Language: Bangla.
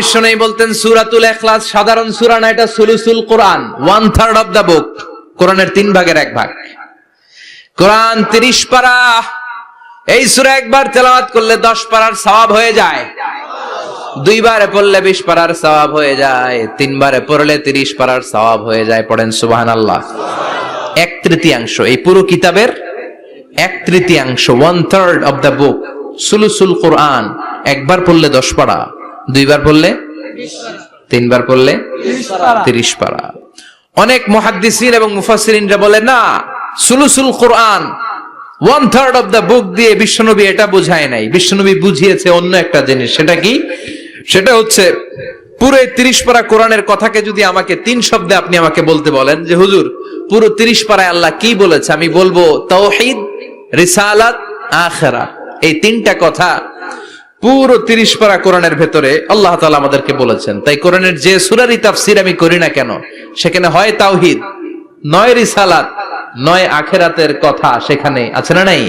বিশ্বনবী বলতেন সূরাতুল ইখলাস সাধারণ সূরা না, এটা সুলুসুল কোরআন, 1/3 অফ দা বুক। কোরআনের 3 ভাগের 1 ভাগ। কোরআন 30 পারা। এই সূরা একবার তেলাওয়াত করলে 10 পারার সওয়াব হয়ে যায়, 2 বারে পড়লে 20 পারার সওয়াব হয়ে যায়, 3 বারে পড়লে 30 পারার সওয়াব হয়ে যায়। পড়েন সুবহানাল্লাহ। 1/3 এই পুরো কিতাবের 1/3, 1/3 অফ দা বুক সুলুসুল কোরআন। একবার পড়লে 10 পারা, 2 বার পড়লে 20 পারা, 3 বার পড়লে 30 পারা। অনেক মুহাদ্দিসিন এবং মুফাসসিরিনরা বলে না, সুলুসুল কোরআন 1/3 অফ দা বুক দিয়ে বিশ্বনবী এটা বুঝায় নাই। বিশ্বনবী বুঝিয়েছে অন্য একটা জিনিস। সেটা কি? সেটা হচ্ছে পুরো 30 পারা কোরআনের কথাকে যদি আমাকে 3 শব্দে আপনি আমাকে বলতে বলেন যে হুজুর পুরো 30 পারায় আল্লাহ কি বলেছে, আমি বলবো তাওহীদ, রিসালাত, আখিরাত। এই 3টা কথা পুরো 30 পারা কোরআনের ভেতরে আল্লাহ তাআলা আমাদেরকে বলেছেন। তাই কোরআনের যে সূরারই তাফসীর আমি করি না কেন, সেখানে হয় তাওহীদ, নয় রিসালাত, নয় আখিরাতের কথা সেখানে আছে না নাই?